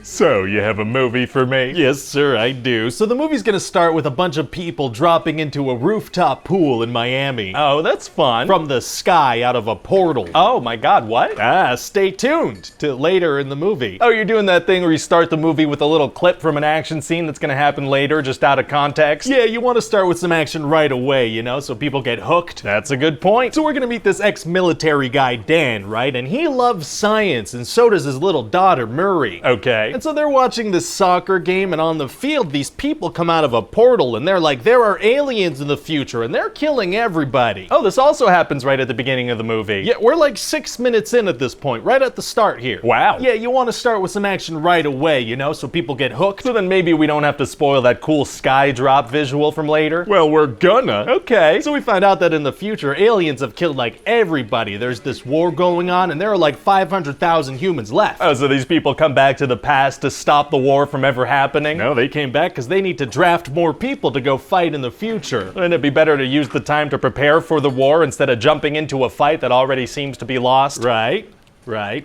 So, you have a movie for me? Yes, sir, I do. So the movie's gonna start with a bunch of people dropping into a rooftop pool in Miami. Oh, that's fun. From the sky out of a portal. Oh my god, what? Stay tuned to later in the movie. Oh, you're doing that thing where you start the movie with a little clip from an action scene that's gonna happen later, just out of context? Yeah, you want to start with some action right away, you know, so people get hooked. That's a good point. So we're gonna meet this ex-military guy, Dan, right? And he loves science, and so does his little daughter, Muri. Okay. And so they're watching this soccer game, and on the field, these people come out of a portal, and they're like, there are aliens in the future, and they're killing everybody. Oh, this also happens right at the beginning of the movie. Yeah, we're like 6 minutes in at this point, right at the start here. Wow. Yeah, you want to start with some action right away, you know, so people get hooked. So then maybe we don't have to spoil that cool sky drop visual from later? Well, we're gonna. Okay. So we find out that in the future, aliens have killed like everybody. There's this war going on, and there are like 500,000 humans left. Oh, so these people come back to the past to stop the war from ever happening? No, they came back because they need to draft more people to go fight in the future. Wouldn't it be better to use the time to prepare for the war instead of jumping into a fight that already seems to be lost? Right.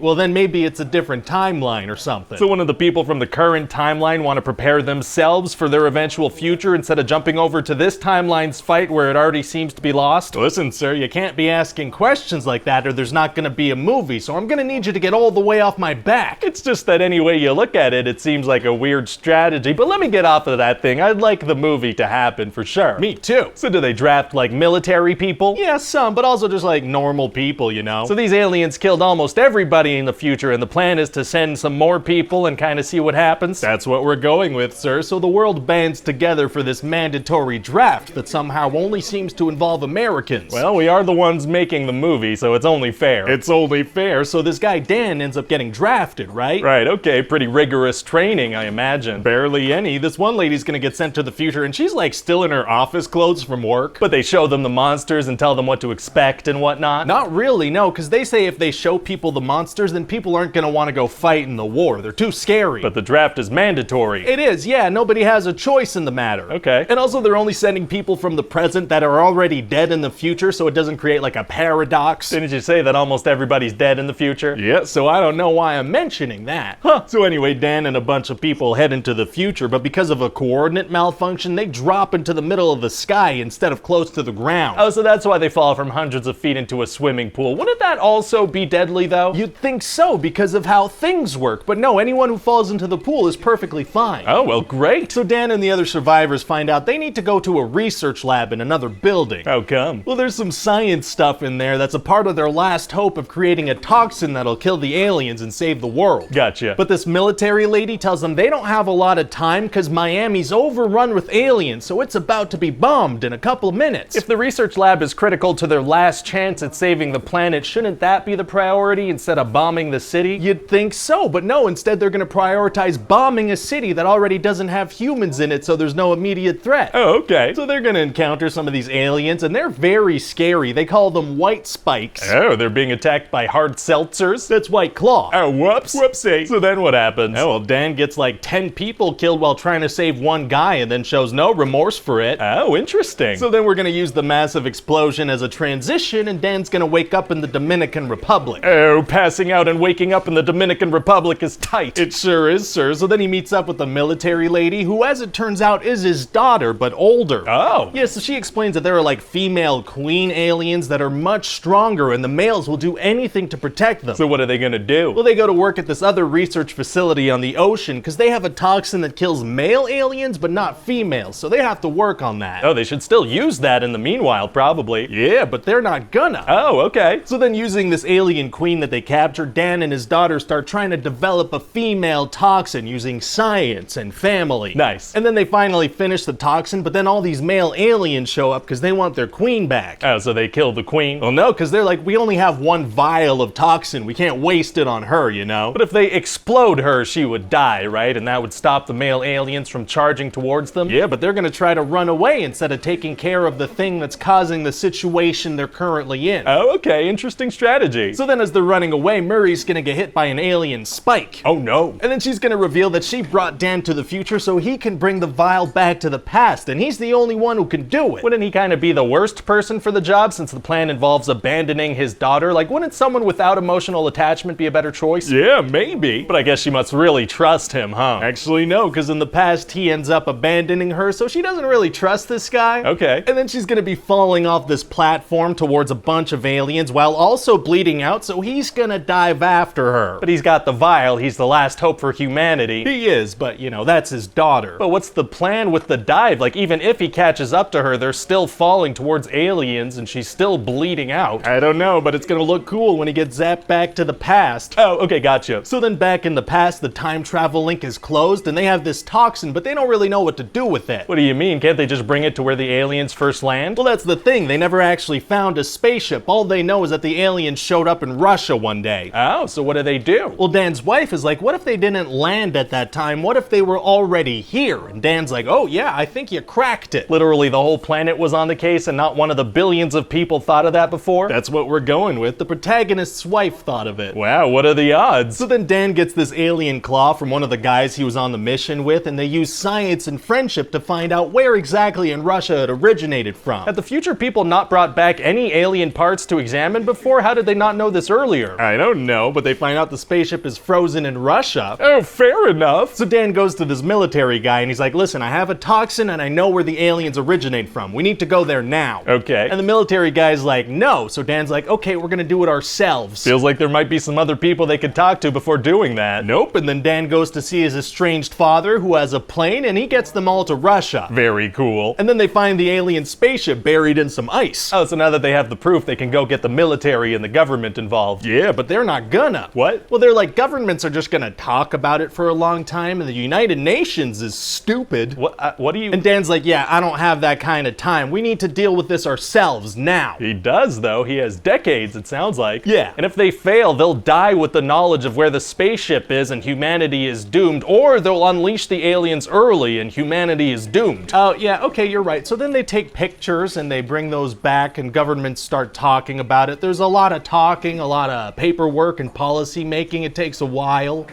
Well, then maybe it's a different timeline or something. So one of the people from the current timeline want to prepare themselves for their eventual future instead of jumping over to this timeline's fight where it already seems to be lost? Listen, sir, you can't be asking questions like that or there's not going to be a movie, so I'm going to need you to get all the way off my back. It's just that any way you look at it, it seems like a weird strategy, but let me get off of that thing. I'd like the movie to happen for sure. Me too. So do they draft like military people? Yeah, some, but also just like normal people, you know? So these aliens killed almost everybody in the future, and the plan is to send some more people and kind of see what happens? That's what we're going with, sir. So the world bands together for this mandatory draft that somehow only seems to involve Americans. Well, we are the ones making the movie, so it's only fair. It's only fair. So this guy Dan ends up getting drafted, right? Right, okay, pretty rigorous training, I imagine. Barely any. This one lady's gonna get sent to the future, and she's like still in her office clothes from work. But they show them the monsters and tell them what to expect and whatnot? Not really, no, because they say if they show people the monsters, then people aren't going to want to go fight in the war. They're too scary. But the draft is mandatory. It is, yeah. Nobody has a choice in the matter. Okay. And also they're only sending people from the present that are already dead in the future, so it doesn't create like a paradox. Didn't you say that almost everybody's dead in the future? Yeah, so I don't know why I'm mentioning that. Huh. So anyway, Dan and a bunch of people head into the future, but because of a coordinate malfunction, they drop into the middle of the sky instead of close to the ground. Oh, so that's why they fall from hundreds of feet into a swimming pool. Wouldn't that also be deadly, though? You'd think so, because of how things work, but no, anyone who falls into the pool is perfectly fine. Oh, well, great. So Dan and the other survivors find out they need to go to a research lab in another building. How come? Well, there's some science stuff in there that's a part of their last hope of creating a toxin that'll kill the aliens and save the world. Gotcha. But this military lady tells them they don't have a lot of time because Miami's overrun with aliens, so it's about to be bombed in a couple minutes. If the research lab is critical to their last chance at saving the planet, shouldn't that be the priority instead of bombing the city? You'd think so, but no, instead they're going to prioritize bombing a city that already doesn't have humans in it, so there's no immediate threat. Oh, okay. So they're going to encounter some of these aliens, and they're very scary. They call them white spikes. Oh, they're being attacked by hard seltzers? That's White Claw. Oh, whoops. Whoopsie. So then what happens? Oh, well, Dan gets like 10 people killed while trying to save one guy and then shows no remorse for it. Oh, interesting. So then we're going to use the massive explosion as a transition, and Dan's going to wake up in the Dominican Republic. Oh, passing out and waking up in the Dominican Republic is tight. It sure is, sir. So then he meets up with the military lady, who, as it turns out, is his daughter, but older. Oh. Yeah, so she explains that there are like female queen aliens that are much stronger, and the males will do anything to protect them. So what are they gonna do? Well, they go to work at this other research facility on the ocean because they have a toxin that kills male aliens, but not females, so they have to work on that. Oh, they should still use that in the meanwhile, probably. Yeah, but they're not gonna. Oh, okay. So then using this alien queen that they captured, Dan and his daughter start trying to develop a female toxin using science and family. Nice. And then they finally finish the toxin, but then all these male aliens show up because they want their queen back. Oh, so they killed the queen? Well, no, because they're like, we only have one vial of toxin. We can't waste it on her, you know? But if they explode her, she would die, right? And that would stop the male aliens from charging towards them? Yeah, but they're gonna try to run away instead of taking care of the thing that's causing the situation they're currently in. Oh, okay. Interesting strategy. So then as they're running running away, Muri's gonna get hit by an alien spike. Oh no. And then she's gonna reveal that she brought Dan to the future so he can bring the vial back to the past, and he's the only one who can do it. Wouldn't he kind of be the worst person for the job since the plan involves abandoning his daughter? Like, wouldn't someone without emotional attachment be a better choice? Yeah, maybe. But I guess she must really trust him, huh? Actually, no, because in the past he ends up abandoning her, so she doesn't really trust this guy. Okay. And then she's gonna be falling off this platform towards a bunch of aliens while also bleeding out, so he's gonna dive after her. But he's got the vial, he's the last hope for humanity. He is, but you know, that's his daughter. But what's the plan with the dive? Like, even if he catches up to her, they're still falling towards aliens and she's still bleeding out. I don't know, but it's gonna look cool when he gets zapped back to the past. Oh, okay, gotcha. So then back in the past, the time travel link is closed and they have this toxin, but they don't really know what to do with it. What do you mean? Can't they just bring it to where the aliens first land? Well, that's the thing. They never actually found a spaceship. All they know is that the aliens showed up in Russia one day. Oh, so what do? Well, Dan's wife is like, what if they didn't land at that time? What if they were already here? And Dan's like, oh yeah, I think you cracked it. Literally the whole planet was on the case and not one of the billions of people thought of that before? That's what we're going with. The protagonist's wife thought of it. Wow, what are the odds? So then Dan gets this alien claw from one of the guys he was on the mission with, and they use science and friendship to find out where exactly in Russia it originated from. Had the future people not brought back any alien parts to examine before? How did they not know this earlier? I don't know, but they find out the spaceship is frozen in Russia. Oh, fair enough. So Dan goes to this military guy and he's like, listen, I have a toxin and I know where the aliens originate from. We need to go there now. Okay. And the military guy's like, no. So Dan's like, okay, we're gonna do it ourselves. Feels like there might be some other people they could talk to before doing that. Nope. And then Dan goes to see his estranged father who has a plane and he gets them all to Russia. Very cool. And then they find the alien spaceship buried in some ice. Oh, so now that they have the proof, they can go get the military and the government involved. Yeah, but they're not gonna. What? Well, they're like, governments are just gonna talk about it for a long time, and the United Nations is stupid. What do you... And Dan's like, yeah, I don't have that kind of time. We need to deal with this ourselves now. He does, though. He has decades, it sounds like. Yeah. And if they fail, they'll die with the knowledge of where the spaceship is and humanity is doomed, or they'll unleash the aliens early and humanity is doomed. Oh, yeah, okay, you're right. So then they take pictures and they bring those back and governments start talking about it. There's a lot of talking, a lot of paperwork and policy making. It takes a while.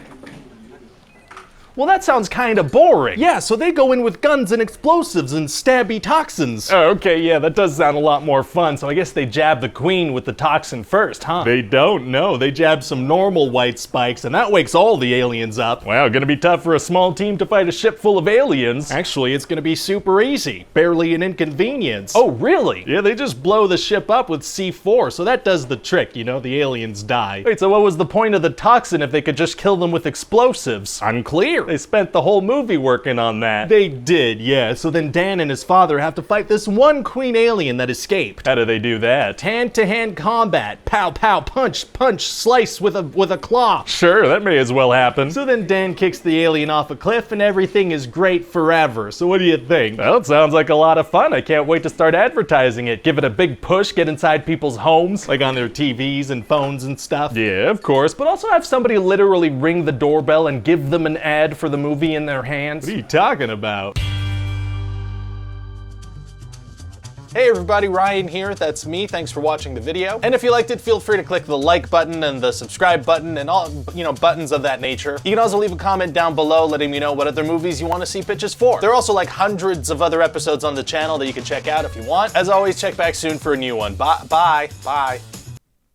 Well, that sounds kind of boring. Yeah, so they go in with guns and explosives and stabby toxins. Oh, okay, yeah, that does sound a lot more fun. So I guess they jab the queen with the toxin first, huh? They don't, no. They jab some normal white spikes, and that wakes all the aliens up. Wow, gonna be tough for a small team to fight a ship full of aliens. Actually, it's gonna be super easy. Barely an inconvenience. Oh, really? Yeah, they just blow the ship up with C4, so that does the trick, you know, the aliens die. Wait, so what was the point of the toxin if they could just kill them with explosives? Unclear. They spent the whole movie working on that. They did, yeah. So then Dan and his father have to fight this one queen alien that escaped. How do they do that? Hand-to-hand combat. Pow, pow, punch, punch, slice with a claw. Sure, that may as well happen. So then Dan kicks the alien off a cliff and everything is great forever. So what do you think? Well, it sounds like a lot of fun. I can't wait to start advertising it. Give it a big push, get inside people's homes. Like on their TVs and phones and stuff? Yeah, of course. But also have somebody literally ring the doorbell and give them an ad for the movie in their hands. What are you talking about? Hey everybody, Ryan here, that's me, thanks for watching the video. And if you liked it, feel free to click the like button and the subscribe button and all, buttons of that nature. You can also leave a comment down below letting me know what other movies you want to see pitches for. There are also like hundreds of other episodes on the channel that you can check out if you want. As always, check back soon for a new one. Bye.